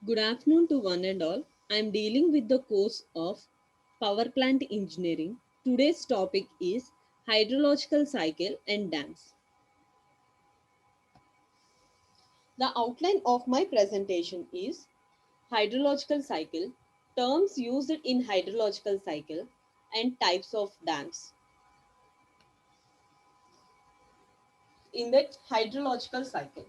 Good afternoon to one and all. I am dealing with the course of Power Plant Engineering. Today's topic is hydrological cycle and dams. The outline of my presentation is hydrological cycle, terms used in hydrological cycle, and types of dams. In the hydrological cycle,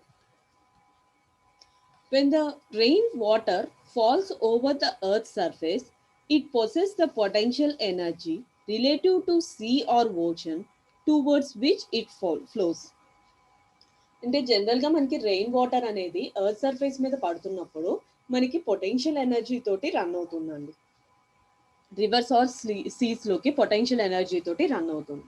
when the rainwater falls over the Earth's surface, it possesses the potential energy relative to sea or ocean towards which it flows. అంటే జనరల్గా మనకి rain water అనేది earth surface మీద పడుతున్నప్పుడు మనకి potential energy తోటి run అవుతుందండి. Reverse are Cs లోకి పొటెన్షియల్ ఎనర్జీ తోటి రన్ అవుతుంది.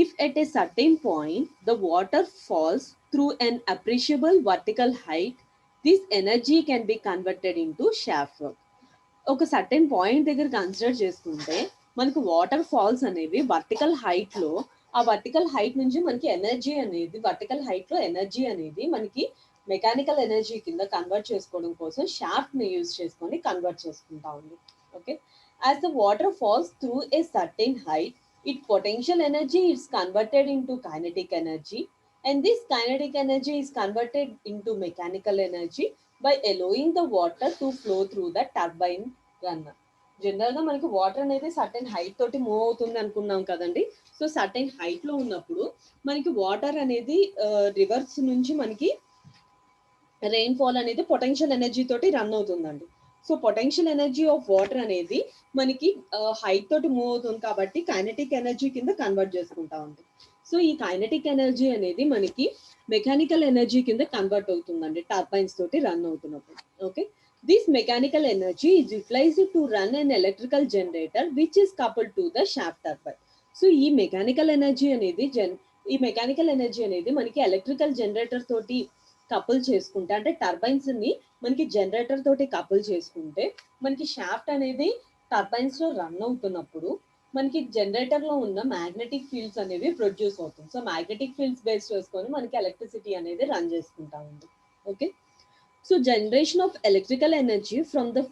If at a certain point the water falls through an appreciable vertical height, this energy can be converted into shaft work. ఒక certain point దగ్గర consider చేసుకుంటే మనకు water falls అనేవి vertical height లో, ఆ vertical height నుంచి మనకి ఎనర్జీ అనేది, వర్టికల్ హైట్ లో ఎనర్జీ అనేది మనకి మెకానికల్ ఎనర్జీ కింద కన్వర్ట్ చేసుకోవడం కోసం షాఫ్ట్ ని యూజ్ చేసుకొని కన్వర్ట్ చేసుకుంటా ఉంది. Okay, as the water falls through a certain height, its potential energy is converted into kinetic energy, and this kinetic energy is converted into mechanical energy by allowing the water to flow through the turbine runner. జనరల్గా మనకి water అనేది certain height తోటి move అవుతుంది అనుకున్నాం కదండి. So certain height లో ఉన్నప్పుడు మనకి వాటర్ అనేది రివర్స్ నుంచి మనకి రెయిన్ ఫాల్ అనేది పొటెన్షియల్ ఎనర్జీ తోటి రన్ అవుతుందండి. So potential energy of water అనేది మనకి హైట్ తోటి మూవ్ అవుతుంది కాబట్టి కైనెటిక్ ఎనర్జీ కింద కన్వర్ట్ చేసుకుంటా ఉంది. సో ఈ కైనెటిక్ ఎనర్జీ అనేది మనకి మెకానికల్ ఎనర్జీ కింద కన్వర్ట్ అవుతుందండి టర్బైన్స్ తోటి రన్ అవుతున్నప్పుడు. Okay, this mechanical energy is utilised to run an electrical generator which is coupled to the shaft turbine. So ఈ మెకానికల్ ఎనర్జీ అనేది మనకి ఎలక్ట్రికల్ జనరేటర్ తోటి కపుల్ చేసుకుంటే, అంటే టర్బైన్స్ ని మనకి జనరేటర్ తోటి కపుల్ చేసుకుంటే మనకి షాఫ్ట్ అనేది టర్బైన్స్ లో రన్ అవుతున్నప్పుడు మనకి జనరేటర్ లో ఉన్న మ్యాగ్నెటిక్ ఫీల్డ్స్ అనేవి ప్రొడ్యూస్ అవుతుంది. సో మ్యాగ్నెటిక్ ఫీల్డ్స్ బేస్ చేసుకొని మనకి ఎలక్ట్రిసిటీ అనేది రన్ చేసుకుంటా ఉంది. Okay, so generation of electrical energy from the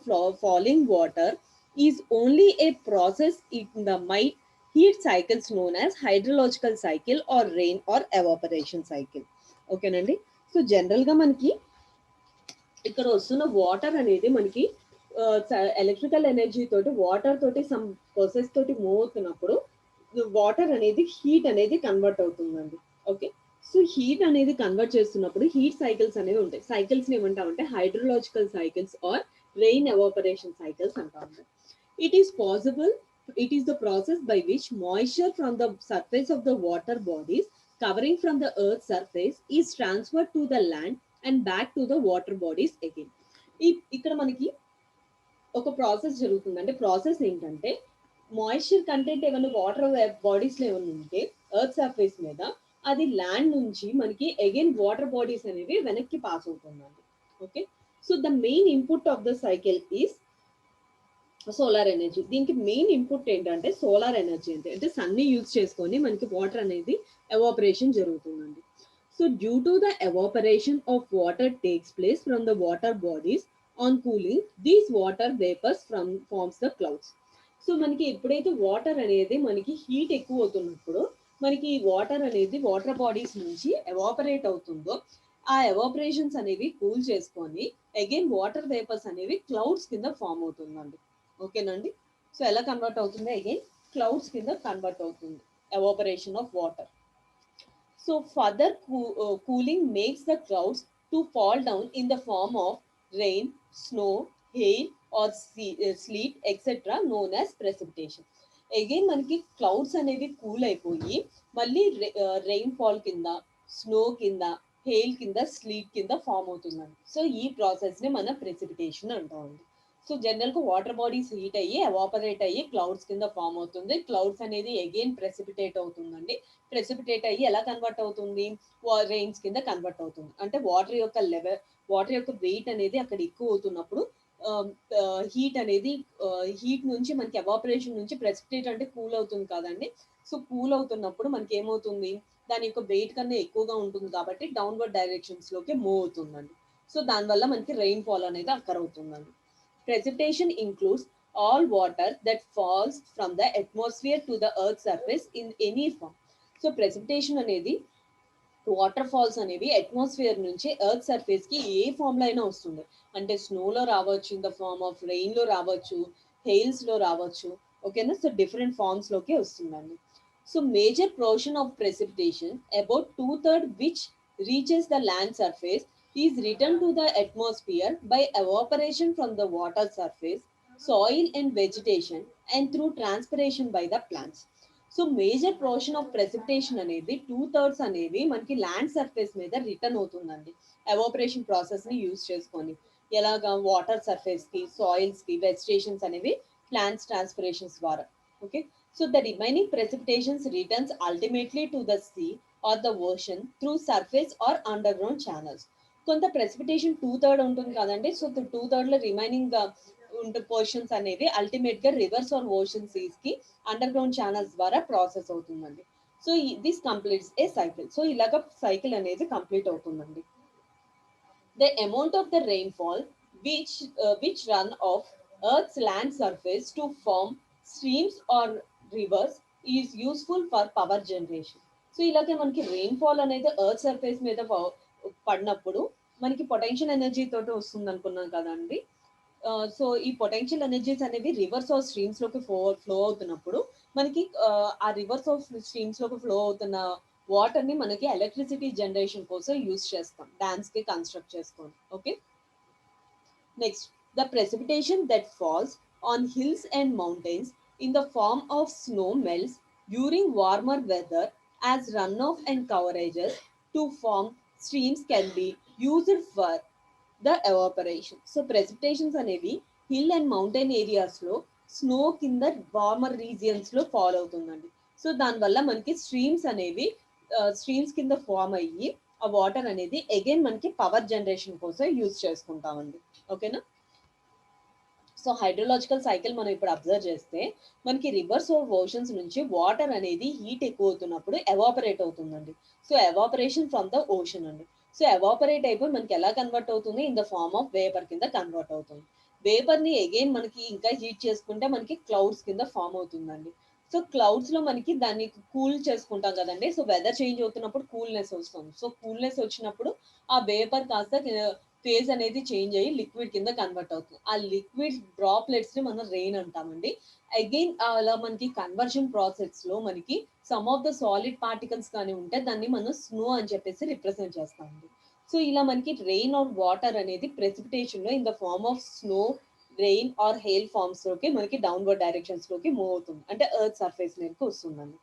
falling water is only A process in the heat cycles known as hydrological cycle or rain or evaporation cycle. ఓకేనండి, so జనరల్గా మనకి ఇక్కడ వస్తున్న వాటర్ అనేది మనకి ఎలక్ట్రికల్ ఎనర్జీ తోటి water తోటి some process తోటి మూవ్ అవుతున్నప్పుడు వాటర్ అనేది హీట్ అనేది కన్వర్ట్ అవుతుందండి. ఓకే, సో హీట్ అనేది కన్వర్ట్ చేస్తున్నప్పుడు హీట్ సైకిల్స్ అనేవి ఉంటాయి. సైకిల్స్ ఏమంటామంటే hydrological cycles or rain evaporation cycles అంటా ఉంటాయి. It is possible, it is the process by which moisture from the surface of the water bodies covering from the earth's surface is transferred to the land and back to the water bodies again. ఇక్కడ మనకి ఒక process జరుగుతుంది. అంటే process ఏంటంటే moisture content ఏమైనా water bodies లో ఏమైనా ఉంటే ఎర్త్ సర్ఫేస్ మీద అది ల్యాండ్ నుంచి మనకి అగైన్ వాటర్ బాడీస్ అనేవి వెనక్కి పాస్ అవుతుందండి. Okay, so the main input of the cycle is solar energy. దీనికి మెయిన్ ఇన్పుట్ ఏంటంటే సోలార్ ఎనర్జీ. అంటే సన్ ని యూజ్ చేసుకొని మనకి వాటర్ అనేది ఎవాపరేషన్ జరుగుతుందండి. So due to the evaporation of water takes place from the water bodies on cooling, these water vapours forms the clouds. So మనకి ఎప్పుడైతే వాటర్ అనేది మనకి హీట్ ఎక్కువ అవుతున్నప్పుడు మనకి వాటర్ అనేది వాటర్ బాడీస్ నుంచి ఎవాపరేట్ అవుతుందో ఆ ఎవాపరేషన్స్ అనేవి కూల్ చేసుకొని అగైన్ వాటర్ వేపర్స్ అనేవి క్లౌడ్స్ కింద ఫామ్ అవుతుందండి. ఓకేనండి, సో ఎలా కన్వర్ట్ అవుతుంది, అగైన్ క్లౌడ్స్ కింద కన్వర్ట్ అవుతుంది evaporation of water. So further cooling makes the clouds to fall down in the form of rain, snow, hail or sleet etc. known as precipitation. Again మనకి clouds అనేవి cool అయిపోయి మళ్ళీ rain fall కింద, snow కింద, hail కింద, స్లీట్ కింద form అవుతుందండి. So ఈ ప్రాసెస్ ని మనం ప్రెసిపిటేషన్ అంటామండి. సో జనరల్ గా వాటర్ బాడీస్ హీట్ అయ్యి ఎవాపరేట్ అయ్యి క్లౌడ్స్ కింద ఫామ్ అవుతుంది. క్లౌడ్స్ అనేది అగైన్ ప్రెసిపిటేట్ అవుతుందండి. ప్రెసిపిటేట్ అయ్యి ఎలా కన్వర్ట్ అవుతుంది, రెయిన్స్ కింద కన్వర్ట్ అవుతుంది. అంటే వాటర్ యొక్క లెవెల్, వాటర్ యొక్క వెయిట్ అనేది అక్కడ ఎక్కువ అవుతున్నప్పుడు హీట్ అనేది హీట్ నుంచి మనకి ఎవాపరేషన్ నుంచి ప్రెసిపిటేట్ అంటే కూల్ అవుతుంది కదండి. సో కూల్ అవుతున్నప్పుడు మనకి ఏమవుతుంది, దాని యొక్క వెయిట్ కన్నా ఎక్కువగా ఉంటుంది కాబట్టి డౌన్వర్డ్ డైరెక్షన్స్ లోకి మూవ్ అవుతుందండి. సో దానివల్ల మనకి రెయిన్ ఫాల్ అనేది అక్కర్ అవుతుందండి. Precipitation includes all water that falls from the atmosphere to the earth surface in any form. So precipitation అనేది వాటర్ ఫాల్స్ అనేవి అట్మాస్ఫియర్ నుంచి ఎర్త్ సర్ఫేస్ కి ఏ ఫామ్ లో అయినా వస్తుంది. అంటే స్నోలో రావచ్చు, in the form of rain లో రావచ్చు, హెయిల్స్ లో రావచ్చు. ఓకేనా? సో డిఫరెంట్ ఫార్మ్స్ లోకి వస్తుందండి. So major portion of precipitation about 2/3 which reaches the land surface is return to the atmosphere by evaporation from the water surface, soil and vegetation and through transpiration by the plants. So major portion of precipitation అనేది 2/3 అనేది మనకి land surface మీద return అవుతుందండి, evaporation process ని use చేసుకొని. ఎలాగా? Water surface కి, soils కి, వెజిటేషన్స్ అనేవి ప్లాంట్స్ ట్రాన్స్పిరేషన్స్ ద్వారా. Okay. So the remaining ప్రెసిపిటేషన్స్ returns ultimately to the sea or the ocean through surface or underground channels. కొంత ప్రెసిపిటేషన్ 2/3 ఉంటుంది కదండి. సో 2/3 లో రిమైనింగ్ ఉండే పోర్షన్స్ అనేది అల్టిమేట్ గా రివర్స్ ఆర్ ఓషన్ సీస్ కి అండర్ గ్రౌండ్ ఛానల్స్ ద్వారా ప్రాసెస్ అవుతుందండి. So this completes A cycle. So ఇలాగ సైకిల్ అనేది కంప్లీట్ అవుతుందండి. The amount of the rainfall which run off Earth's land surface to form streams or rivers is useful for power generation. So ఇలాగే మనకి rainfall అనేది earth surface మీద పడినప్పుడు మనకి potential energy తోటి వస్తుంది అనుకున్నాం కదండి. సో ఈ పొటెన్షియల్ ఎనర్జీస్ అనేవి రివర్స్ ఆఫ్ స్ట్రీమ్స్ లోకి ఫ్లో అవుతున్నప్పుడు మనకి ఆ రివర్స్ ఆఫ్ స్ట్రీమ్స్ లోకి ఫ్లో అవుతున్న వాటర్ ని మనకి ఎలక్ట్రిసిటీ జనరేషన్ కోసం యూజ్ చేస్తాం, డ్యామ్స్ కి కన్స్ట్రక్ట్ చేసుకొని. Okay. Next, the precipitation that falls on hills and mountains in the form of snow melts during warmer weather as run off and coverages to form streams can be used for the evaporation. So precipitations అనేవి hill and mountain areas లో snow కింద warmer regions లో fall అవుతుందండి. So దానివల్ల మనకి streams అనేవి streams కింద form అయ్యి ఆ వాటర్ అనేది అగైన్ మనకి పవర్ జనరేషన్ కోసం యూజ్ చేసుకుంటామండి. ఓకేనా? సో హైడ్రోలాజికల్ సైకిల్ మనం ఇప్పుడు అబ్జర్వ్ చేస్తే మనకి రివర్స్ ఆఫ్ ఓషన్స్ నుంచి వాటర్ అనేది హీట్ ఎక్కువ అవుతున్నప్పుడు ఎవాపరేట్ అవుతుందండి. So evaporation from the ocean అండి. సో ఎవాపరేట్ అయిపోయి మనకి ఎలా కన్వర్ట్ అవుతుంది? In the form of vapour కింద కన్వర్ట్ అవుతుంది. వేపర్ ని అగైన్ మనకి ఇంకా హీట్ చేసుకుంటే మనకి క్లౌడ్స్ కింద ఫామ్ అవుతుందండి. సో క్లౌడ్స్ లో మనకి దాన్ని కూల్ చేసుకుంటాం కదండి. సో వెదర్ చేంజ్ అవుతున్నప్పుడు కూల్నెస్ వస్తుంది. సో కూల్నెస్ వచ్చినప్పుడు ఆ వేపర్ కాస్త ఫేజ్ అనేది చేంజ్ అయ్యి లిక్విడ్ కింద కన్వర్ట్ అవుతుంది. ఆ లిక్విడ్ డ్రాప్లెట్స్ ని మనం రెయిన్ అంటామండి. అగైన్ అలా మనకి కన్వర్షన్ ప్రాసెస్ లో మనకి some of the solid particles కానీ ఉంటే దాన్ని మనం స్నో అని చెప్పేసి రిప్రజెంట్ చేస్తామండి. సో ఇలా మనకి రెయిన్ ఆర్ వాటర్ అనేది ప్రెసిపిటేషన్ లో in the form of snow, rain or hail forms లోకి మనకి డౌన్వర్డ్ డైరెక్షన్స్ లోకి మూవ్ అవుతుంది, అంటే ఎర్త్ సర్ఫేస్ మీదకి వస్తుందండి.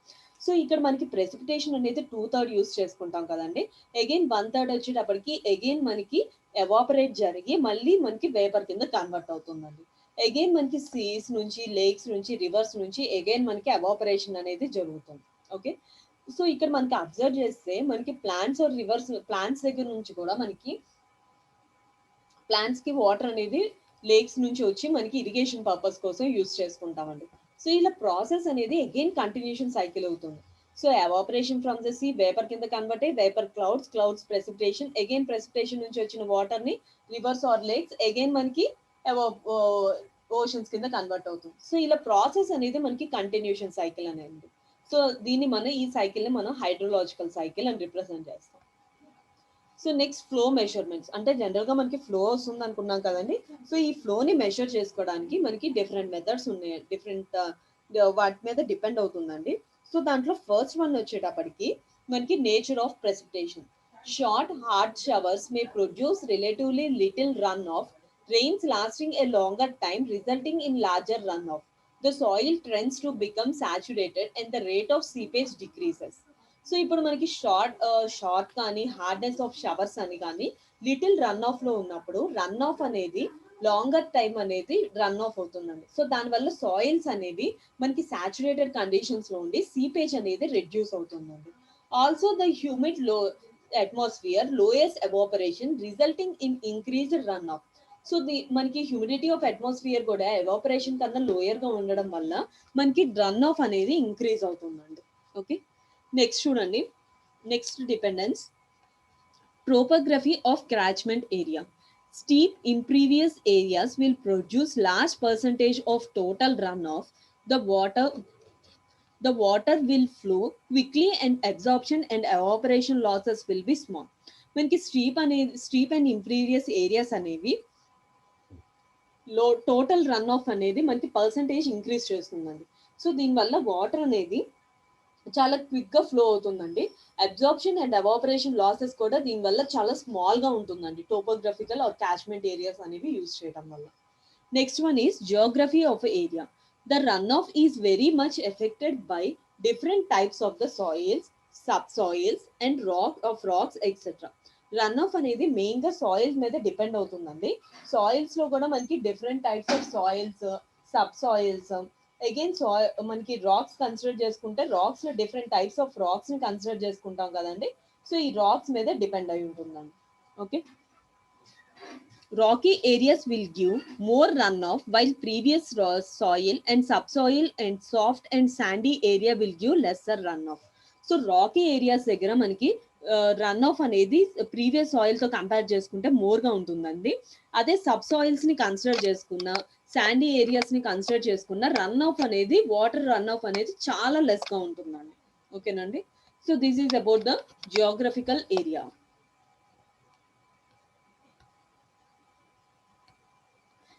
సో ఇక్కడ మనకి ప్రెసిపిటేషన్ అనేది 2/3 యూస్ చేసుకుంటాం కదండి. అగైన్ 1/3 వచ్చేటప్పటికి అగైన్ మనకి ఎవాపరేట్ జరిగి మళ్ళీ మనకి వేపర్ కింద కన్వర్ట్ అవుతుందండి. అగైన్ మనకి సీస్ నుంచి, లేక్స్ నుంచి, రివర్స్ నుంచి అగైన్ మనకి ఎవాపరేషన్ అనేది జరుగుతుంది. ఓకే. సో ఇక్కడ మనకి అబ్జర్వ్ చేస్తే మనకి ప్లాంట్స్ ఆర్ రివర్స్ ప్లాంట్స్ దగ్గర నుంచి కూడా మనకి ప్లాంట్స్ కి వాటర్ అనేది లేక్స్ నుంచి వచ్చి మనకి ఇరిగేషన్ పర్పస్ కోసం యూస్ చేసుకుంటామండి. సో ఇలా ప్రాసెస్ అనేది అగైన్ కంటిన్యూషన్ సైకిల్ అవుతుంది. So evaporation from the sea vapour కింద కన్వర్ట్ అయ్యి vapour clouds, clouds precipitation, again precipitation నుంచి వచ్చిన వాటర్ ని రివర్స్ ఆర్ లేక్స్ అగైన్ మనకి ఓషన్స్ కింద కన్వర్ట్ అవుతుంది. సో ఇలా ప్రాసెస్ అనేది మనకి కంటిన్యూషన్ సైకిల్ అనేది. సో దీన్ని మనం ఈ సైకిల్ ని మనం హైడ్రోలాజికల్ సైకిల్ అని రిప్రజెంట్ చేస్తాం. So next, flow measurements. అంటే జనరల్ గా మనకి ఫ్లో వస్తుంది అనుకున్నాం కదండి. సో ఈ ఫ్లోని మెజర్ చేసుకోవడానికి మనకి డిఫరెంట్ మెథడ్స్ ఉన్నాయి, డిఫరెంట్ వాటి మీద డిపెండ్ అవుతుందండి. సో దాంట్లో ఫస్ట్ వన్ వచ్చేటప్పటికి మనకి nature of precipitation. Short hard showers May produce relatively little run of rains lasting a longer time resulting in larger runoff. The soil tends to become saturated and the rate of seepage decreases. So ఇప్పుడు మనకి short కానీ hardness of showers అని కానీ little run of లో ఉన్నప్పుడు run off అనేది longer time అనేది run of అవుతుందండి. సో దానివల్ల సాయిల్స్ అనేవి మనకి సాచురేటెడ్ కండిషన్స్ లో ఉండి సీపేజ్ అనేది రెడ్యూస్ అవుతుందండి. Also the humid atmosphere lowest evaporation resulting in increased run off. So మనకి హ్యూమిడిటీ ఆఫ్ అట్మాస్ఫియర్ కూడా ఎవాపరేషన్ కన్నా లోయర్ గా ఉండడం వల్ల మనకి రన్ ఆఫ్ అనేది ఇంక్రీజ్ అవుతుందండి. ఓకే. నెక్స్ట్ చూడండి, next dependence, topography of catchment area. Steep impervious areas will produce large percentage of total runoff. The water will flow quickly and absorption and evaporation losses will be small. మనకి steep and ఇంప్రీవియస్ areas అనేవి total run off అనేది మనకి percentage increase చేస్తుందండి. So దీనివల్ల water అనేది చాలా క్విక్గా flow అవుతుందండి. అబ్జార్ప్షన్ అండ్ ఎవాపరేషన్ లాసెస్ కూడా దీనివల్ల చాలా స్మాల్గా ఉంటుందండి, టోపోగ్రఫికల్ ఆర్ క్యాచ్మెంట్ ఏరియాస్ అనేవి యూజ్ చేయడం వల్ల. Next one is geography of area. The run off is very much affected by different types of the soils, sub soils and rocks etcetera. Run off అనేది మెయిన్గా soils మీద depend అవుతుందండి. సాయిల్స్లో కూడా మనకి different types of soils, sub soils, again మనకి rocks consider చేసుకుంటే rocks లో డిఫరెంట్ టైప్స్ ఆఫ్ రాక్స్ ని కన్సిడర్ చేసుకుంటాం కదండి. సో ఈ రాక్స్ మీద డిపెండ్ అయి ఉంటుందండి. Okay, Rocky areas will give more run of while previous soil and subsoil and soft and Sandy area will give lesser run off. So Rocky areas దగ్గర మనకి run off అనేది previous soil తో compare చేసుకుంటే more గా ఉంటుందండి. అదే sub soils ని consider చేసుకున్న, శాండీ ఏరియాస్ ని కన్సిడర్ చేసుకున్న రన్ ఆఫ్ అనేది, వాటర్ రన్ ఆఫ్ అనేది చాలా లెస్ గా ఉంటుందండి. ఓకేనండి. So this is about the geographical area.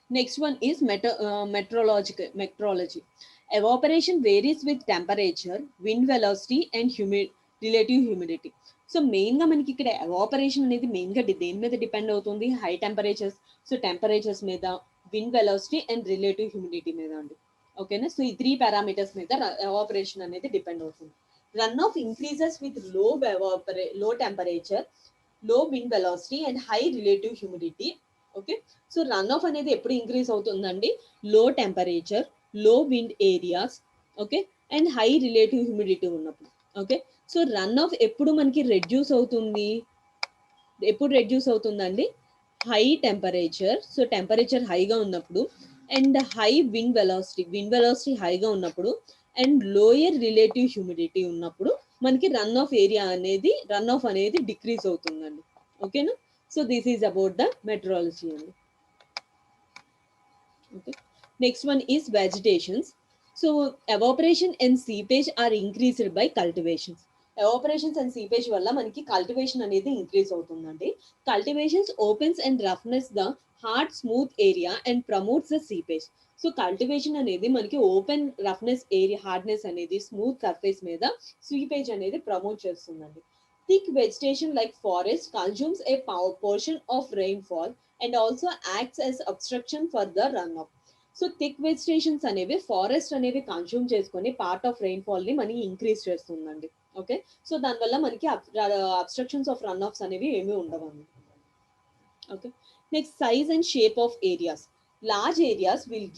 Next one is meteorology. Evaporation varies with temperature, wind velocity and relative humidity. So మెయిన్గా మనకి ఇక్కడ ఎవాపరేషన్ అనేది మెయిన్గా దేని మీద డిపెండ్ అవుతుంది? హై టెంపరేచర్స్, సో టెంపరేచర్స్ మీద, wind velocity and relative humidity మీద అండి. ఓకేనా. సో ఈ 3 పారామీటర్స్ మీద ఎవాపరేషన్ అనేది డిపెండ్ అవుతుంది. Run off increases with low temperature, low wind velocity and high relative humidity. Okay, so run off అనేది ఎప్పుడు ఇంక్రీజ్ అవుతుందండి? Low temperature, low wind areas, okay, and high relative humidity ఉన్నప్పుడు. Okay, so run off ఎప్పుడు మనకి reduce అవుతుంది? ఎప్పుడు reduce అవుతుందండి? High temperature, so temperature హైగా ఉన్నప్పుడు, అండ్ హై విండ్ వెలాసిటీ హైగా ఉన్నప్పుడు, అండ్ లోయర్ రిలేటివ్ హ్యూమిడిటీ ఉన్నప్పుడు మనకి రన్ ఆఫ్ అనేది డిక్రీజ్ అవుతుందండి. ఓకేనా. So this is about the meteorology అండి. Okay. Next one is vegetations. So evaporation and seepage are increased by cultivations. Evaporations and seepage వల్ల మనకి కల్టివేషన్ అనేది ఇంక్రీజ్ అవుతుందండి. Cultivations opens and roughness the hard smooth area and promotes the seepage. So cultivation అనేది మనకి open roughness area, hardness అనేది smooth surface మీద seepage అనేది promote చేస్తుందండి. Thick vegetation like forest consumes a portion of rainfall and also acts as obstruction for the runoff. So thick vegetations అనేవి forest అనేవి consume చేసుకొని part of rainfall ని మనకి increase చేస్తుందండి. ఓకే, సో దానివల్ల మనకి అబ్స్ట్రక్షన్స్ ఆఫ్ రన్ ఆఫ్స్ అనేవి ఏమీ ఉండవండి. Okay, next size and shape of areas. Large areas will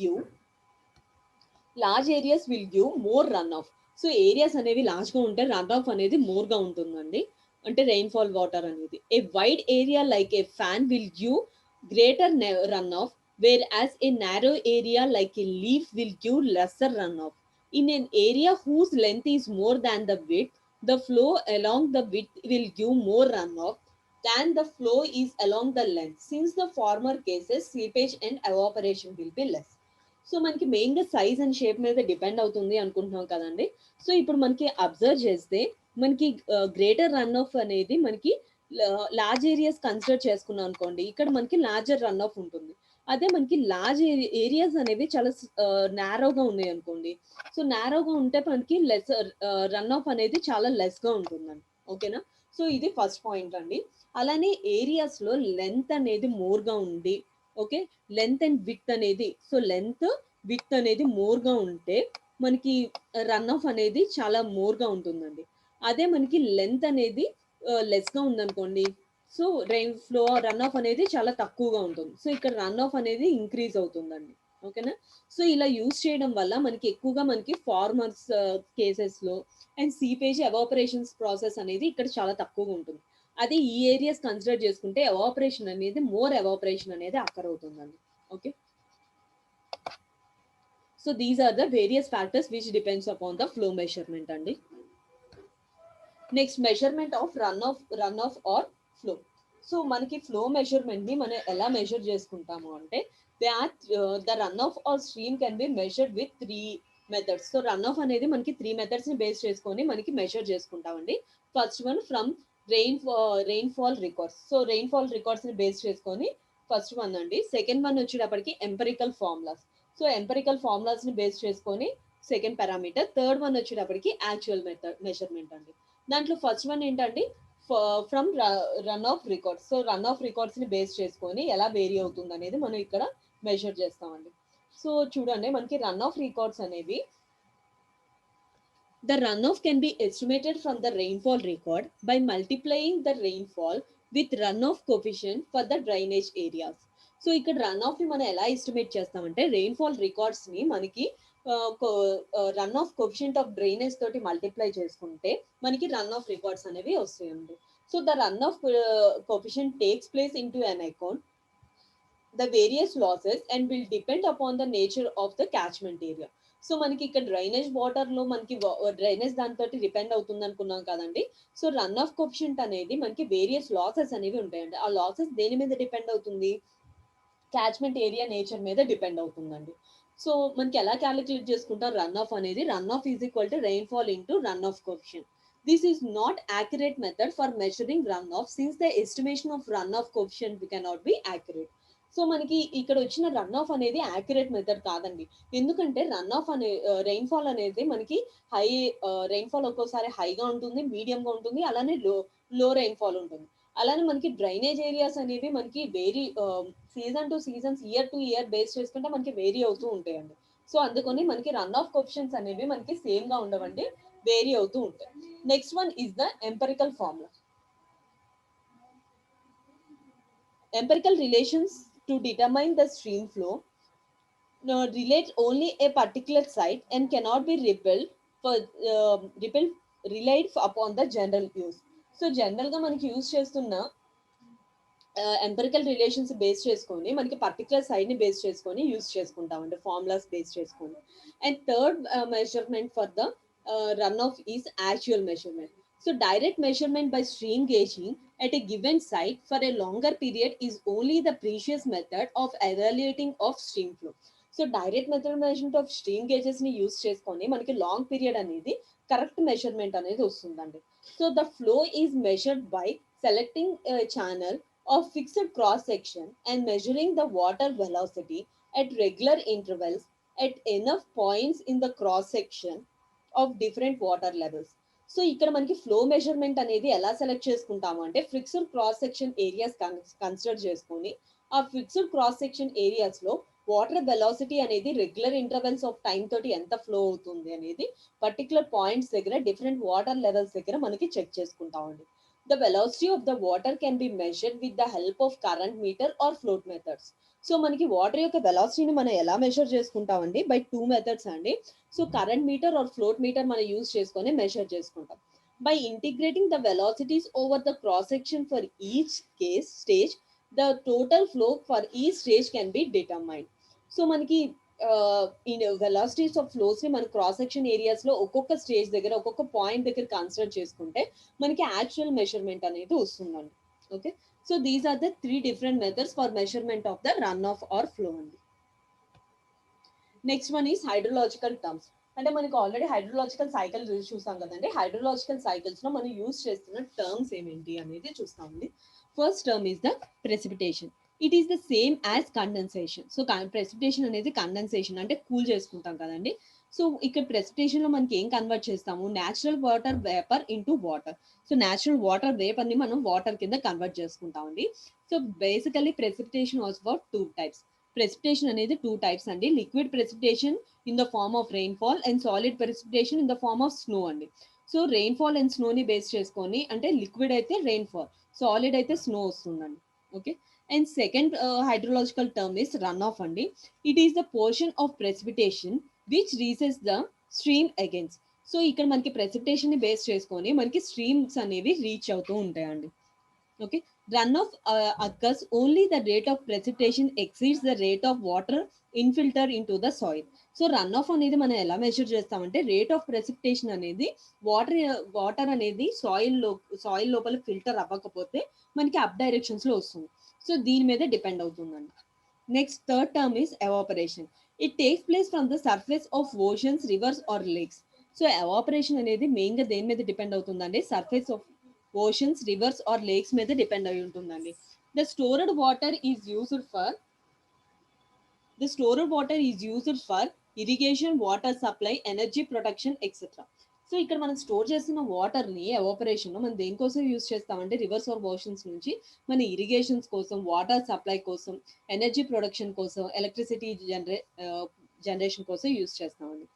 give more run off. So areas అనేవి లార్జ్ గా ఉంటే రన్ ఆఫ్ అనేది మోర్ గా ఉంటుందండి, అంటే రెయిన్ఫాల్ వాటర్ అనేది. ఏ wide area like A fan will give greater runoff, whereas a narrow area like a leaf will give lesser runoff. In an area whose length is more than the width, the flow along the width will give more runoff than the flow is along the length. Since the former cases, seepage and evaporation will be less. So మనకి మెయిన్గా size and shape మీద depend అవుతుంది అనుకుంటున్నాం కదండి. So ఇప్పుడు మనకి observe చేస్తే మనకి గ్రేటర్ రన్ ఆఫ్ అనేది మనకి లార్జ్ ఏరియాస్ కన్సిడర్ చేసుకున్నాం అనుకోండి, ఇక్కడ మనకి లార్జర్ రన్ ఆఫ్ ఉంటుంది. అదే మనకి లార్జ్ ఏరియాస్ అనేవి చాలా నారోగా ఉన్నాయి అనుకోండి, సో నారోగా ఉంటే మనకి లెస్ రన్ ఆఫ్ అనేది చాలా లెస్ గా ఉంటుందండి. ఓకేనా. సో ఇది ఫస్ట్ పాయింట్ అండి. అలానే ఏరియాస్ లో లెంత్ అనేది మోర్ గా ఉంది. ఓకే, లెంత్ అండ్ విడ్త్ అనేది, సో లెంత్ విడ్త్ అనేది మోర్ గా ఉంటే మనకి రన్ ఆఫ్ అనేది చాలా మోర్ గా ఉంటుందండి. అదే మనకి లెంత్ అనేది లెస్ గా ఉందనుకోండి, so rain flow run off అనేది చాలా తక్కువగా ఉంటుంది. సో ఇక్కడ రన్ ఆఫ్ అనేది ఇంక్రీజ్ అవుతుందండి. ఓకేనా. సో ఇలా యూజ్ చేయడం వల్ల మనకి ఎక్కువగా మనకి ఫార్మర్స్ కేసెస్ లో అండ్ సీపేజ్ ఎవాపరేషన్స్ ప్రాసెస్ అనేది ఇక్కడ చాలా తక్కువగా ఉంటుంది. అదే ఈ ఏరియాస్ కన్సిడర్ చేసుకుంటే మోర్ ఎవాపరేషన్ అనేది అక్కర్ అవుతుందండి. Okay, so these are the various factors which depends upon the flow measurement అండి. Next, measurement of run off or flow. So మనకి ఫ్లో మెజర్మెంట్ ని మనం ఎలా మెజర్ చేసుకుంటాము అంటే the run off or stream can be measured with 3 methods. So run off అనేది మనకి 3 methods ని బేస్ చేసుకొని మనకి మెజర్ చేసుకుంటామండి. First one from rainfall records. So rainfall records ని బేస్ చేసుకొని ఫస్ట్ వన్ అండి. సెకండ్ వన్ వచ్చేటప్పటికి empirical formulas. So empirical formulas ని బేస్ చేసుకొని సెకండ్ పారామీటర్. థర్డ్ వన్ వచ్చేటప్పటికి యాక్చువల్ మెజర్మెంట్ అండి. దాంట్లో ఫస్ట్ వన్ ఏంటంటే from run of records. So run of records ని బేస్ చేసుకొని ఎలా వేరీ అవుతుంది అనేది మనం ఇక్కడ మెజర్ చేస్తామండి. సో చూడండి మనకి రన్ ఆఫ్ రికార్డ్స్ అనేవి the runoff can be estimated from the rainfall record by multiplying the rainfall with runoff coefficient for the drainage areas. So ఇక్కడ రన్ ఆఫ్ ని మనం ఎలా ఎస్టిమేట్ చేస్తామంటే రెయిన్ఫాల్ రికార్డ్స్ ని మనకి run of coefficient of drainage తోటి multiply చేసుకుంటే మనకి రన్ ఆఫ్ రికార్డ్స్ అనేవి వస్తాయండి. So the run of coefficient takes place in to an account the various losses and will depend upon the nature of the catchment area. So మనకి ఇక్కడ drainage water లో మనకి drainage దాంతో depend అవుతుంది అనుకున్నాం కదండి. సో రన్ ఆఫ్ కోఫిషియంట్ అనేది మనకి వేరియస్ లాసెస్ అనేవి ఉంటాయండి. ఆ లాసెస్ దేని మీద డిపెండ్ అవుతుంది? క్యాచ్మెంట్ ఏరియా నేచర్ మీద డిపెండ్ అవుతుందండి. సో మనకి ఎలా క్యాలిక్యులేట్ చేసుకుంటాం రన్ ఆఫ్ అనేది? Run off is equal to rainfall into run of coefficient. This is not accurate method for measuring run of since the estimation of run of coefficient cannot be accurate. So మనకి ఇక్కడ వచ్చిన run off అనేది accurate method కాదండి. ఎందుకంటే run of అనే rainfall అనేది మనకి high rainfall ఒక్కోసారి హైగా ఉంటుంది, మీడియంగా ఉంటుంది, అలానే లో రెయిన్ఫాల్ ఉంటుంది. అలానే మనకి డ్రైనేజ్ ఏరియాస్ అనేవి మనకి vary season to seasons, year to year base చేసుకుంటే మనకి వేరీ అవుతూ ఉంటాయండి. సో అందుకని మనకి రన్ ఆఫ్ కోఎఫిషియెంట్స్ అనేవి మనకి సేమ్ గా ఉండవండి, వేరీ అవుతూ ఉంటాయి. Next one is the empirical formula. Empirical relations to determine the stream flow relate only a particular site and cannot be relied upon the general use. So general గా మనకి use చేస్తున్న empirical relations base చేసుకొని మనకి particular side ని base చేసుకొని use చేసుకుంటామండి, formulas base చేసుకొని. And third measurement for the run off is actual measurement. So direct measurement by stream gauging at a given site for a longer period is only the previous method of evaluating of stream flow. So direct measurement of stream gauges ని use చేసుకొని మనకి long period అనేది correct measurement అనేది వస్తుందండి. So the flow is measured by selecting channel of fixed cross section and measuring the water velocity at regular intervals at enough points in the cross section of different water levels. So ఇక్కడ మనకి flow measurement అనేది ఎలా select చేసుకుంటాము అంటే fixed cross section areas consider చేసుకొని ఆ fixed cross section areas లో water velocity అనేది రెగ్యులర్ ఇంటర్వెల్స్ ఆఫ్ టైం తోటి ఎంత ఫ్లో అవుతుంది అనేది పర్టికులర్ పాయింట్స్ దగ్గర డిఫరెంట్ వాటర్ లెవెల్స్ దగ్గర మనకి చెక్ చేసుకుంటామండి. The velocity of the water can be measured with the help of current meter or float methods. So మనకి వాటర్ యొక్క వెలాసిటీని మనం ఎలా మెజర్ చేసుకుంటామండి? బై 2 మెథడ్స్ అండి. So current meter or float meter మనం యూజ్ చేసుకొని మెజర్ చేసుకుంటాం. By integrating the velocities over the cross section for each stage the total flow for each stage can be determined. So మనకి velocities of flows ని మన cross section areas లో ఒక్కొక్క stage దగ్గర ఒక్కొక్క పాయింట్ దగ్గర కన్సిడర్ చేసుకుంటే మనకి యాక్చువల్ మెజర్మెంట్ అనేది వస్తుందండి. Okay, so these are the 3 different methods for measurement of the run off or flow అండి. Next one is hydrological terms. అంటే మనకి ఆల్రెడీ హైడ్రోలాజికల్ సైకిల్ చూసాం కదండి. హైడ్రోలాజికల్ సైకిల్స్ లో మనం యూజ్ చేస్తున్న టర్మ్స్ ఏమేంటి అనేది చూస్తామండి. First term is the precipitation. It is the same as condensation. So precipitation అనేది కండెన్సేషన్ అంటే కూల్ చేసుకుంటాం కదండి. సో ఇక్కడ ప్రెసిపిటేషన్ లో మనకి ఏం కన్వర్ట్ చేస్తాము? Natural water vapour into water. So natural water vapour ని మనం వాటర్ కింద కన్వర్ట్ చేసుకుంటామండి. So basically precipitation was about 2 types. Precipitation అనేది 2 టైప్స్ అండి. Liquid precipitation in the form of rainfall and solid precipitation in the form of snow అండి. So rainfall and స్నోని base చేసుకొని అంటే లిక్విడ్ అయితే రెయిన్ఫాల్, సాలిడ్ అయితే snow వస్తుందండి. Okay, and second hydrological term is runoff andi. It is the portion of precipitation which reaches the stream against. So ఇక్కడ మనకి precipitation ని బేస్ చేసుకొని మనకి స్ట్రీమ్స్ అనేవి రీచ్ అవుతూ ఉంటాయండి. Okay, runoff occurs only the rate of precipitation exceeds the rate of water infilter into the soil. So run off అనేది మనం ఎలా మెజర్ చేస్తామంటే రేట్ ఆఫ్ ప్రెసిపిటేషన్ అనేది వాటర్ అనేది సాయిల్ లోపల ఫిల్టర్ అవ్వకపోతే మనకి అప్ డైరెక్షన్స్ లో వస్తుంది. సో దీని మీద డిపెండ్ అవుతుందండి. Next third term is evaporation. It takes place from the surface of oceans, rivers or lakes. So evaporation అనేది మెయిన్ గా దేని మీద డిపెండ్ అవుతుందండి? Surface of oceans, rivers or lakes మీద డిపెండ్ అయి ఉంటుందండి. The stored water is used for The stored water is used for irrigation, water supply, energy production, etc. So ఇక్కడ మనం స్టోర్ చేసిన వాటర్ ని ఎవాపరేషన్ మనం దేనికోసం యూస్ చేస్తామంటే రివర్స్ ఆర్ ఓషన్స్ నుంచి మన ఇరిగేషన్స్ కోసం, వాటర్ సప్లై కోసం, ఎనర్జీ ప్రొడక్షన్ కోసం, ఎలక్ట్రిసిటీ జనరేషన్ కోసం యూస్ చేస్తామండి.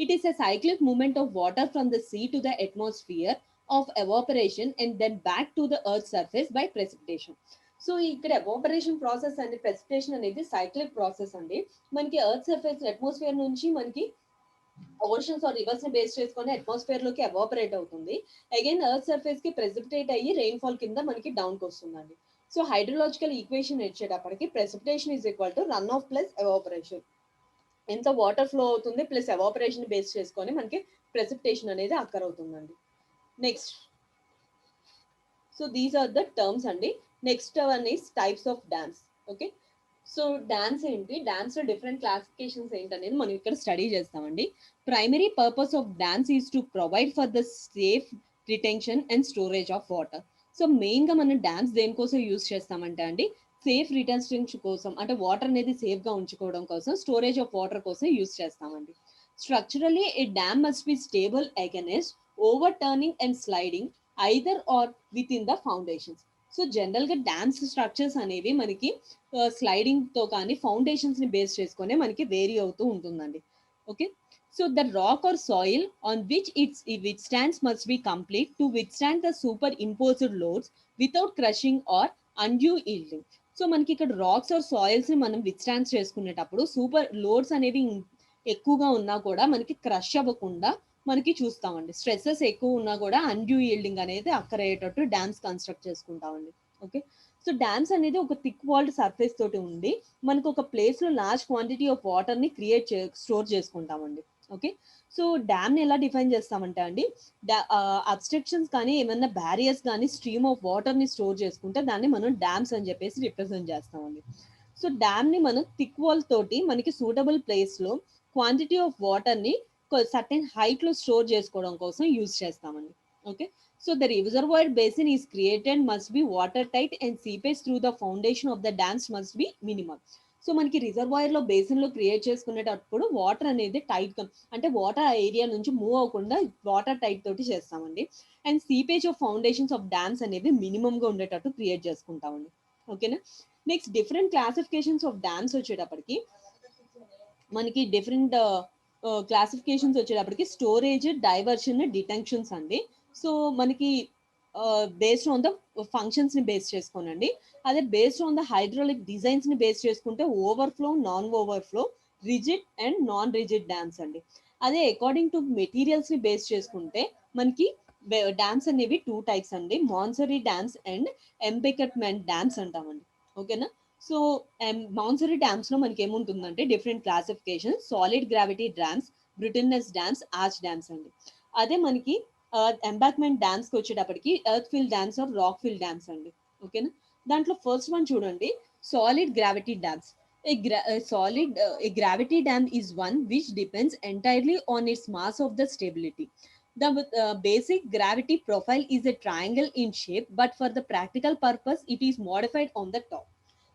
It is a cyclic movement of water from the sea to the atmosphere of evaporation and then back to the earth surface by precipitation. So ఇక్కడ evaporation process అండి, precipitation అనేది cyclic process అండి. మనకి earth surface atmosphere నుంచి మనకి oceans or rivers ని base చేసుకొని atmosphere లోకి ఎవాపరేట్ అవుతుంది. అగైన్ ఎర్త్ సర్ఫేస్ కి ప్రెసిపిటేట్ అయ్యి రెయిన్ఫాల్ కింద మనకి డౌన్ కి వస్తుందండి. సో హైడ్రలాజికల్ ఈక్వేషన్ ఇచ్చేటప్పటికి precipitation is equal to run off plus evaporation. ఎంత వాటర్ ఫ్లో అవుతుంది ప్లస్ ఎవాపరేషన్ బేస్ చేసుకొని మనకి ప్రెసిపిటేషన్ అనేది అక్కర్ అవుతుందండి. Next, so these are the terms అండి. Next one is types of dams. Okay, so dams ఏంటి, dams లో different classifications ఏంటనేది మనం ఇక్కడ స్టడీ చేస్తామండి. Primary purpose of dams is to provide for the safe retention and storage of water. So main గా మనం dams దేనికోసం use చేస్తామంటే అండి, సేఫ్ రిటెన్షన్ కోసం, అంటే వాటర్ అనేది సేఫ్ గా ఉంచుకోవడం కోసం, స్టోరేజ్ ఆఫ్ వాటర్ కోసం యూజ్ చేస్తామండి. Structurally A dam must be stable against over turning and sliding either are with in the foundations. So general గా డ్యామ్స్ స్ట్రక్చర్స్ అనేవి మనకి స్లైడింగ్ తో కానీ ఫౌండేషన్స్ ని బేస్ చేసుకునే మనకి వేరీ అవుతూ ఉంటుందండి. Okay, so the rock or soil on which it's withstands must be complete to withstand the superimposed loads without crushing or undue yielding. So మనకి ఇక్కడ rocks or soils ని మనం withstands చేసుకునేటప్పుడు super loads అనేవి ఎక్కువగా ఉన్నా కూడా మనకి క్రష్ అవ్వకుండా మనకి చూస్తామండి. స్ట్రెస్సెస్ ఎక్కువ ఉన్నా కూడా అన్డ్యూ ఈల్డింగ్ అనేది అక్కరయ్యేటట్టు డ్యామ్స్ కన్స్ట్రక్ట్ చేసుకుంటామండి. ఓకే, సో డ్యామ్స్ అనేది ఒక థిక్ వాల్డ్ సర్ఫేస్ తోటి ఉండి మనకు ఒక ప్లేస్ లో లార్జ్ క్వాంటిటీ ఆఫ్ వాటర్ ని స్టోర్ చేసుకుంటామండి. ఓకే, సో డ్యామ్ ని ఎలా డిఫైన్ చేస్తామంటే అండి, అబ్స్ట్రక్షన్స్ కానీ ఏమైనా బ్యారియర్స్ కానీ స్ట్రీమ్ ఆఫ్ వాటర్ ని స్టోర్ చేసుకుంటే దాన్ని మనం డ్యామ్స్ అని చెప్పేసి రిప్రజెంట్ చేస్తామండి. సో డ్యామ్ ని మనం థిక్ వాల్ తోటి మనకి సూటబుల్ ప్లేస్ లో క్వాంటిటీ ఆఫ్ వాటర్ ని సర్టెన్ హైట్ లో స్టోర్ చేసుకోవడం కోసం యూజ్ చేస్తామండి. Okay, so the reservoir basin is created must be watertight and seepage through the foundation of the dams must be minimal. So మనకి reservoir లో basin లో create చేసుకునేటప్పుడు water అనేది టైట్ గా, అంటే వాటర్ ఆ ఏరియా నుంచి మూవ్ అవ్వకుండా వాటర్ టైట్ తోటి చేస్తామండి. And seepage of foundations of dams అనేవి మినిమం గా ఉండేటట్టు క్రియేట్ చేసుకుంటామండి. ఓకేనా, next different classifications of dams వచ్చేటప్పటికి మనకి డిఫరెంట్ క్లాసిఫికేషన్స్ వచ్చేటప్పటికి స్టోరేజ్, డైవర్షన్, డిటెన్షన్స్ అండి. సో మనకి బేస్డ్ ఆన్ ద ఫంక్షన్స్ ని బేస్ చేసుకోనండి. అదే based on the hydraulic designs ని బేస్ చేసుకుంటే overflow, non overflow, rigid and non rigid dams అండి. అదే అకార్డింగ్ టు మెటీరియల్స్ ని బేస్ చేసుకుంటే మనకి డ్యామ్స్ అనేవి టూ టైప్స్ అండి, masonry dams and embankment dams అంటామండి. ఓకేనా, సో మాన్సరీ డ్యామ్స్ లో మనకి ఏముంటుందంటే different classification, solid gravity dams, brittleness dams, arch dams అండి. అదే మనకి ఎంబాక్మెంట్ డ్యామ్స్ కి వచ్చేటప్పటికి earth fill dams or rock fill dams అండి. ఓకేనా, దాంట్లో ఫస్ట్ వన్ చూడండి, solid gravity dams. A gravity dam is one which depends entirely on its mass of the stability. The basic gravity profile is a triangle in shape, but for the practical purpose, it is modified on the top.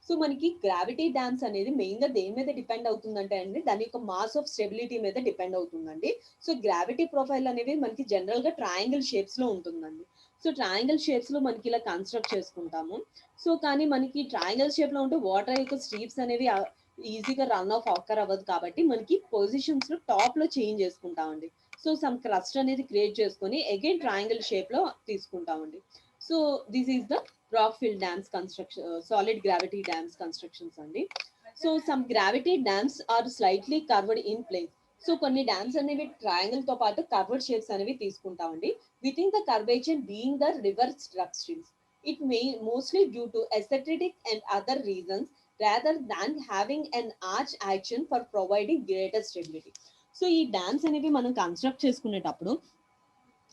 So మనకి gravity dams అనేది main గా దేని మీద depend అవుతుందంటే అండి, దాని యొక్క mass of stability మీద డిపెండ్ అవుతుందండి. సో గ్రావిటీ ప్రొఫైల్ అనేది మనకి జనరల్ గా ట్రయాంగిల్ షేప్స్ లో ఉంటుందండి. సో ట్రయాంగిల్ షేప్స్ లో మనకి ఇలా కన్స్ట్రక్ట్ చేసుకుంటాము. సో కానీ మనకి ట్రయాంగిల్ షేప్ లో ఉంటే వాటర్ యొక్క స్ట్రీప్స్ అనేవి ఈజీగా రన్ ఆఫ్ ఆకర్ అవ్వదు కాబట్టి మనకి పొజిషన్స్ లో టాప్ లో చేంజ్ చేసుకుంటామండి. సో సమ్ క్రస్ట్ అనేది క్రియేట్ చేసుకొని అగైన్ ట్రయాంగిల్ షేప్ లో తీసుకుంటామండి. So this is the rock fill dams construction, solid gravity dams constructions అండి. So some gravity dams are slightly curved in place. So కొన్ని dams అనేవి triangle తో పాటు curved shapes అనేవి తీసుకుంటామండి, within the curvature being the river streams. It may mostly due to aesthetic and other reasons rather than having an arch action for providing greater stability. So ఈ dams అనేవి మనం construct చేసుకునేటప్పుడు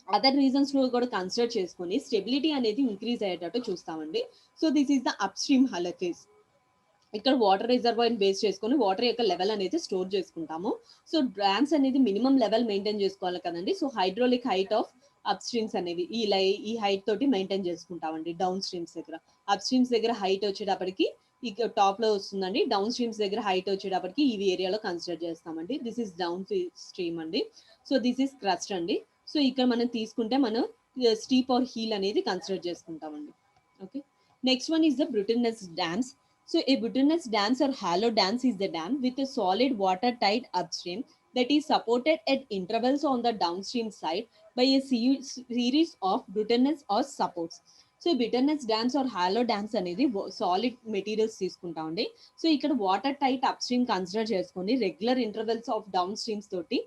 other reasons లో కూడా consider చేసుకొని stability అనేది increase అయ్యేటట్టు చూస్తామండి. So this is the up stream హలకేస్. ఇక్కడ వాటర్ రిజర్వాయర్ బేస్ చేసుకొని వాటర్ యొక్క లెవెల్ అనేది స్టోర్ చేసుకుంటాము. సో డ్యామ్స్ అనేది మినిమం లెవెల్ మెయింటైన్ చేసుకోవాలి కదండి. So hydraulic height of up streams అనేవి ఈ హైట్ తోటి మెయింటైన్ చేసుకుంటామండి. డౌన్ స్ట్రీమ్స్ దగ్గర అప్ స్ట్రీమ్స్ దగ్గర హైట్ వచ్చేటప్పటికి ఇక టాప్ లో వస్తుందండి. డౌన్ స్ట్రీమ్స్ దగ్గర హైట్ వచ్చేటప్పటికి ఈ ఏరియాలో కన్సిడర్ చేస్తామండి. దిస్ ఇస్ డౌన్ స్ట్రీమ్ అండి. సో దిస్ ఇస్ క్రస్ట్ అండి. సో ఇక్కడ మనం తీసుకుంటే మనం స్టీప్ ఆర్ హీల్ అనేది కన్సిడర్ చేసుకుంటామండి. Okay, next one is the brittleness dams. So a Butternut dams or hollow dams is the dam with a solid watertight upstream that is supported at intervals on the downstream side by a series of Butternut or supports. So buttress dams or hollow dams అనేది solid materials తీసుకుంటామండి. So ఇక్కడ water tight up stream consider చేసుకొని regular intervals of down streams తోటి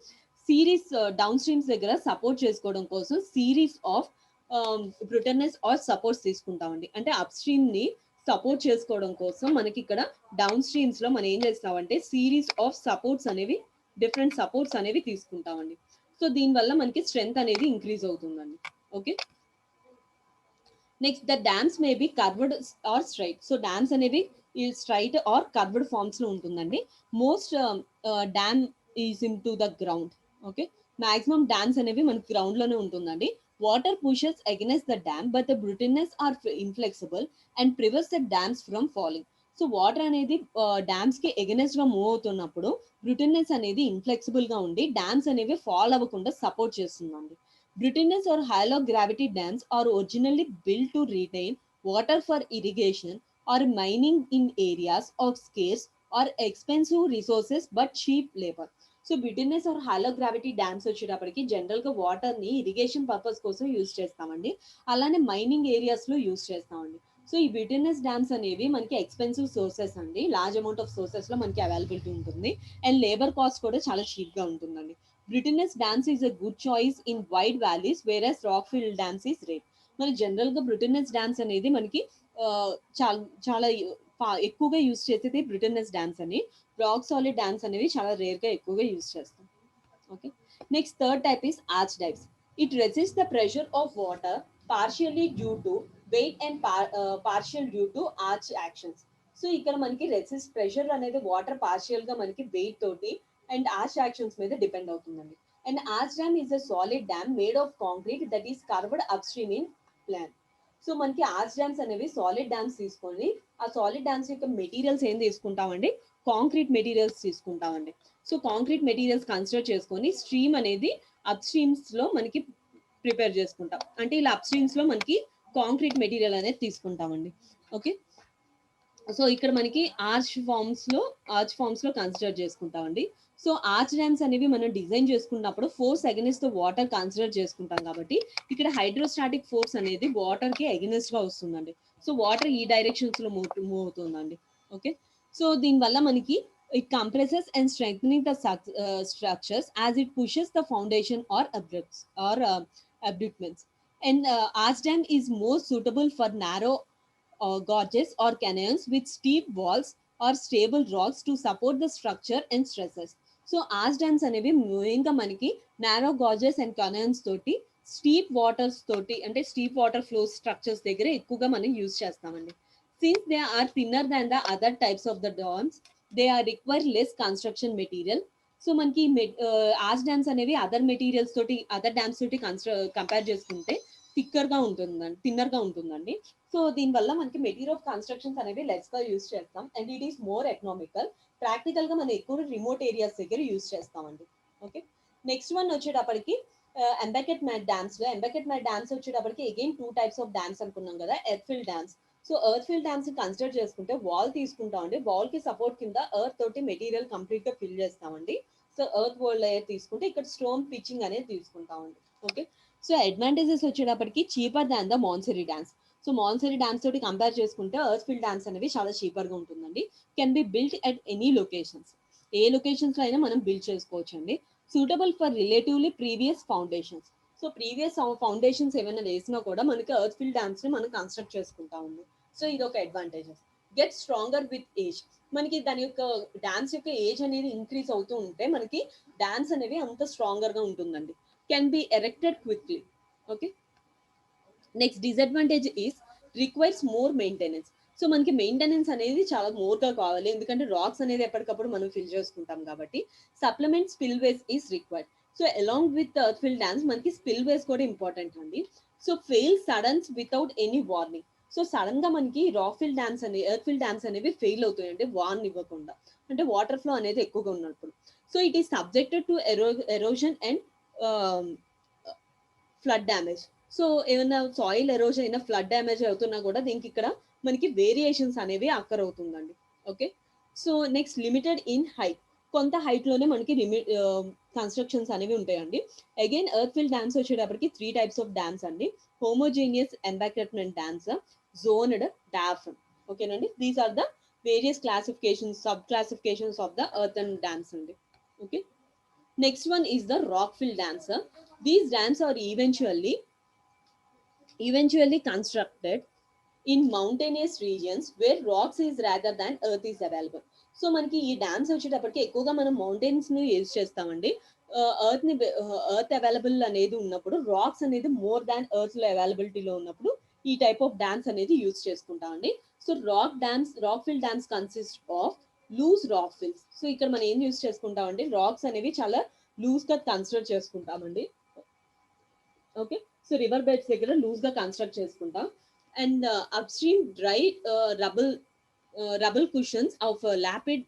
series down streams దగ్గర support చేసుకోవడం కోసం series of buttress or supports తీసుకుంటామండి. అంటే అప్ స్ట్రీమ్ ని సపోర్ట్ చేసుకోవడం కోసం మనకి ఇక్కడ డౌన్ స్ట్రీమ్స్ లో మనం ఏం చేస్తామంటే సిరీస్ ఆఫ్ సపోర్ట్స్ అనేవి డిఫరెంట్ సపోర్ట్స్ అనేవి తీసుకుంటామండి. సో దీనివల్ల మనకి స్ట్రెంగ్త్ అనేది ఇంక్రీజ్ అవుతుందండి. Okay, next the dams may be curved or straight. So dams అనేవి ఈ స్ట్రైట్ ఆర్ కర్వ్డ్ ఫార్మ్స్ లో ఉంటుందండి. Most dam is into the ground. Okay, maximum dams అనేవి మనకి గ్రౌండ్ లోనే ఉంటుందండి. Water pushes against the dam but the brittleness are inflexible and prevents the dams from falling. So water అనేది dams కి against గా move అవుతున్నప్పుడు brittleness అనేది ఇన్ఫ్లెక్సిబుల్ గా ఉండి డ్యామ్స్ అనేవి ఫాల్ అవ్వకుండా సపోర్ట్ చేస్తుందండి. Buttress or hollow gravity dams are originally build to retain water for irrigation or mining in areas of scarce or expensive resources but cheap labour. So buttress or hollow gravity dams వచ్చేటప్పటికి general గా water ని irrigation purpose కోసం use చేస్తామండి. అలానే mining areas లో use చేస్తామండి. So ఈ buttress dams అనేవి మనకి ఎక్స్పెన్సివ్ సోర్సెస్ అండి. లార్జ్ అమౌంట్ ఆఫ్ సోర్సెస్ లో మనకి అవైలబిలిటీ ఉంటుంది అండ్ లేబర్ కాస్ట్ కూడా చాలా చీప్ గా ఉంటుందండి. Buttress dams is a good choice in wide valleys whereas rock fill dams is rare. మన జనరల్ గా బ్రిటినెస్ డ్యామ్స్ అనేది మనకి చాలా చాలా ఎక్కువగా యూజ్ చేసేది బ్రిటినెస్ డ్యామ్స్ అని. రాక్ సాలిడ్ డ్యామ్స్ అనేవి చాలా రేర్ గా ఎక్కువగా యూజ్ చేస్తాం. Okay, next third type is arch dives. It resist the pressure of water partially due to weight and partial due to arch actions. So ఇక్కడ మనకి resist pressure అనేది water partial గా మనకి వెయిట్ తోటి and arch actions మీద depend అవుతుందండి. And arch dam is a solid dam made of concrete that is curved up stream in plan. So మనకి arch dams అనేవి సాలిడ్ డ్యామ్స్ తీసుకొని ఆ సాలిడ్ డ్యామ్స్ యొక్క మెటీరియల్స్ ఏం తీసుకుంటామండి, కాంక్రీట్ మెటీరియల్స్ తీసుకుంటామండి. సో కాంక్రీట్ మెటీరియల్స్ కన్సిడర్ చేసుకొని stream అనేది అప్ స్ట్రీమ్స్ లో మనకి ప్రిపేర్ చేసుకుంటాం. అంటే ఇలా అప్ స్ట్రీమ్స్ లో మనకి కాంక్రీట్ మెటీరియల్ అనేది తీసుకుంటామండి. ఓకే, సో ఇక్కడ మనకి ఆర్చ్ ఫార్మ్స్ లో కన్సిడర్ చేసుకుంటామండి. సో ఆర్చ్ డ్యామ్స్ అనేవి మనం డిజైన్ చేసుకున్నప్పుడు ఫోర్స్ అగెనిస్ట్ వాటర్ కన్సిడర్ చేసుకుంటాం కాబట్టి ఇక్కడ హైడ్రోస్టాటిక్ ఫోర్స్ అనేది వాటర్ కి అగెనిస్ట్ గా వస్తుందండి. సో వాటర్ ఈ డైరెక్షన్స్ లో మూవ్ అవుతుందండి. ఓకే, సో దీనివల్ల మనకి it compresses and strengthening the structures as it pushes the foundation or abutments. And arch dam is more suitable for narrow gorges or canyons with steep walls or stable rocks to support the structure and stresses. So arch dams అనేవి మెయిన్గా మనకి narrow Gorges and కనయన్స్ తోటి steep waters తోటి అంటే steep water flow structures దగ్గర ఎక్కువగా మనం use చేస్తామండి. Since they are thinner than the other types of the dams they are require less construction material. So మనకి ఆర్చ్ డ్యామ్స్ అనేవి అదర్ మెటీరియల్స్ తోటి అదర్ డ్యామ్స్ తోటి కంపేర్ చేసుకుంటే థిన్నర్ గా ఉంటుందండి. సో దీనివల్ల మనకి మెటీరియల్ ఆఫ్ కన్స్ట్రక్షన్స్ అనేవి లెస్ గా యూజ్ చేస్తాం and it is more economical. Practical గా మనం ఎక్కువ రిమోట్ ఏరియాస్ దగ్గర యూజ్ చేస్తామండి. ఓకే, నెక్స్ట్ వన్ వచ్చేటప్పటికి ఎంబకెట్ మ్యాట్ డ్యామ్స్ లో వచ్చేటప్పటికి అగైన్ 2 టైప్స్ ఆఫ్ డ్యామ్స్ అనుకున్నాం కదా, earth fill dams. So earth fill dams consider చేసుకుంటే వాల్ తీసుకుంటామండి. వాల్ కి సపోర్ట్ కింద ఎర్త్ తోటి మెటీరియల్ కంప్లీట్ గా ఫిల్ చేస్తామండి. సో ఎర్త్ వరల్డ్ లేయర్ తీసుకుంటే ఇక్కడ స్టోన్ పిచ్చింగ్ అనేది తీసుకుంటామండి. ఓకే, సో అడ్వాంటేజెస్ వచ్చేటప్పటికి cheaper than the masonry dams. So masonry dams తోటి కంపేర్ చేసుకుంటే ఎర్త్ ఫిల్ డ్యామ్స్ అనేవి చాలా చీపర్ గా ఉంటుందండి. Can be built at any locations. ఏ లొకేషన్స్ లో అయినా మనం బిల్డ్ చేసుకోవచ్చు అండి. Suitable for relatively previous foundations. So previous foundations ఏమైనా వేసినా కూడా మనకి ఎర్త్ ఫిల్ డ్యామ్స్ ని మనం కన్స్ట్రక్ట్ చేసుకుంటా ఉంది. సో ఇది ఒక advantages. Get stronger with age. మనకి దాని యొక్క డాన్స్ యొక్క ఏజ్ అనేది ఇంక్రీజ్ అవుతూ ఉంటే మనకి డాన్స్ అనేవి అంత స్ట్రాంగర్ గా ఉంటుందండి. Can B erected quickly. Okay. Next disadvantage is requires more maintenance. So మనకి మెయింటెనెన్స్ అనేది చాలా మోర్గా కావాలి, ఎందుకంటే రాక్స్ అనేది ఎప్పటికప్పుడు మనం ఫిల్ చేసుకుంటాం కాబట్టి. Supplement spillways is required. So along with earth fill dams మనకి స్పిల్ వేస్ కూడా ఇంపార్టెంట్ అండి. So fail suddenly without any warning. So sudden గా మనకి రాక్ ఫిల్ డాన్స్ అనేవి ఎర్త్ ఫిల్ డాన్స్ అనేవి ఫెయిల్ అవుతాయండి వార్న్ ఇవ్వకుండా, అంటే వాటర్ ఫ్లో అనేది ఎక్కువగా ఉన్నప్పుడు. So it is subjected to erosion and flood damage. So ఏమైనా సాయిల్ ఎరోజన్ అయినా ఫ్లడ్ డ్యామేజ్ అవుతున్నా కూడా దీనికి ఇక్కడ మనకి వేరియేషన్స్ అనేవి అక్కర్ అవుతుందండి. Okay. So next limited in height. కొంత హైట్ లోనే మనకి కన్స్ట్రక్షన్స్ అనేవి ఉంటాయండి. అగైన్ ఎర్త్ ఫిల్ డ్యామ్స్ వచ్చేటప్పటికి 3 టైప్స్ ఆఫ్ డ్యామ్స్ అండి. Homogeneous embankment dams, zoned, diaphragm. ఓకేనండి. These are the various classifications, sub classifications of the earth and dams అండి. Okay. Next one is the rockfill dams. These dams are eventually constructed in mountainous regions where rocks is rather than earth is available. So మనకి ఈ dams వచ్చేటప్పటికి ఎక్కువగా మనం mountains ని use చేస్తామండి. Earth available అనేది ఉన్నప్పుడు, రాక్స్ అనేది మోర్ దాన్ ఎర్త్ లో అవైలబిలిటీలో ఉన్నప్పుడు ఈ టైప్ ఆఫ్ డ్యామ్స్ అనేది యూజ్ చేసుకుంటామండి. So rock fill dams consist of loose rock fills. So ఇక్కడ మనం ఏం యూజ్ చేసుకుంటామండి, రాక్స్ అనేవి చాలా లూజ్ గా కన్సిడర్ చేసుకుంటామండి. ఓకే. సో రివర్ బెడ్స్ దగ్గర లూజ్ గా కన్స్ట్రక్ట్ చేసుకుంటాం. And upstream dry rubble cushions of lapid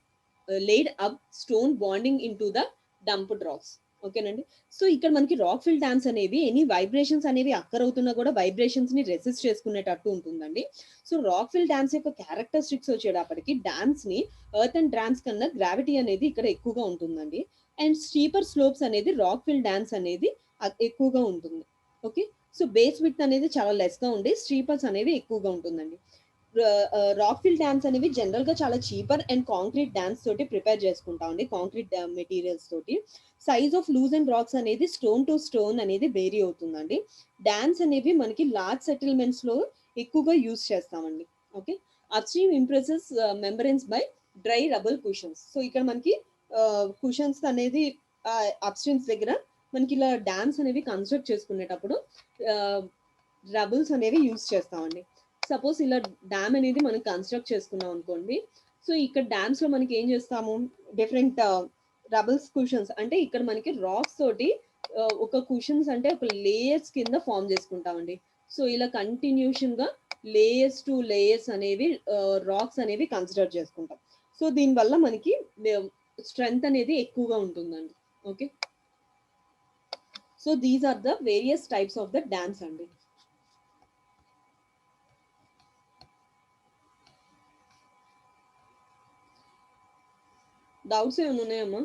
laid up stone bonding into the dumped rocks. ఓకేనండి. సో ఇక్కడ మనకి రాక్ ఫిల్ డ్యామ్స్ అనేవి ఎనీ వైబ్రేషన్స్ అనేవి అక్కర్ అవుతున్నా కూడా వైబ్రేషన్స్ ని రెసిస్ట్ చేసుకునేటట్టు ఉంటుందండి. సో రాక్ ఫిల్ డ్యామ్స్ యొక్క క్యారెక్టరిస్టిక్స్ వచ్చేటప్పటికి డ్యామ్స్ ని ఎర్త్ అండ్ డ్యామ్స్ కన్నా గ్రావిటీ అనేది ఇక్కడ ఎక్కువగా ఉంటుందండి. అండ్ స్టీపర్ స్లోప్స్ అనేది రాక్ ఫిల్ డ్యామ్స్ అనేది ఎక్కువగా ఉంటుంది. ఓకే. సో బేస్ విడ్త్ అనేది చాలా లెస్ గా ఉండి స్టీపర్స్ అనేవి ఎక్కువగా ఉంటుందండి. రాక్ ఫిల్ డ్యామ్స్ అనేవి జనరల్ గా చాలా చీపర్ అండ్ కాంక్రీట్ డ్యామ్స్ తోటి ప్రిపేర్ చేసుకుంటామండి, కాంక్రీట్ మెటీరియల్స్ తోటి. Size of loose and rocks అనేది స్టోన్ టు స్టోన్ అనేది వేరీ అవుతుందండి. డ్యామ్స్ అనేవి మనకి లార్జ్ సెటిల్మెంట్స్ లో ఎక్కువగా యూజ్ చేస్తామండి. Okay. Upstream impervious membranes by dry rubble cushions. So ఇక్కడ మనకి కుషన్స్ అనేది అప్స్ట్రీమ్స్ దగ్గర మనకి ఇలా డ్యామ్స్ అనేవి కన్స్ట్రక్ట్ చేసుకునేటప్పుడు రబుల్స్ అనేవి యూజ్ చేస్తామండి. సపోజ్ ఇలా డ్యామ్ అనేది మనం కన్స్ట్రక్ట్ చేసుకున్నాం అనుకోండి. సో ఇక్కడ డ్యామ్స్ లో మనకి ఏం చేస్తాము, డిఫరెంట్ రబుల్స్ కుషన్స్, అంటే ఇక్కడ మనకి రాక్స్ తోటి ఒక కుషన్స్ అంటే ఒక లేయర్స్ కింద ఫామ్ చేసుకుంటామండి. సో ఇలా కంటిన్యూషన్ గా లేయర్స్ టు లేయర్స్ అనేవి రాక్స్ అనేవి కన్సిడర్ చేసుకుంటాం. సో దీనివల్ల మనకి స్ట్రెంగ్త్ అనేది ఎక్కువగా ఉంటుందండి. Okay. So these are the various types of the dams అండి. డౌట్స్ ఏమైనా ఉన్నాయమ్మా?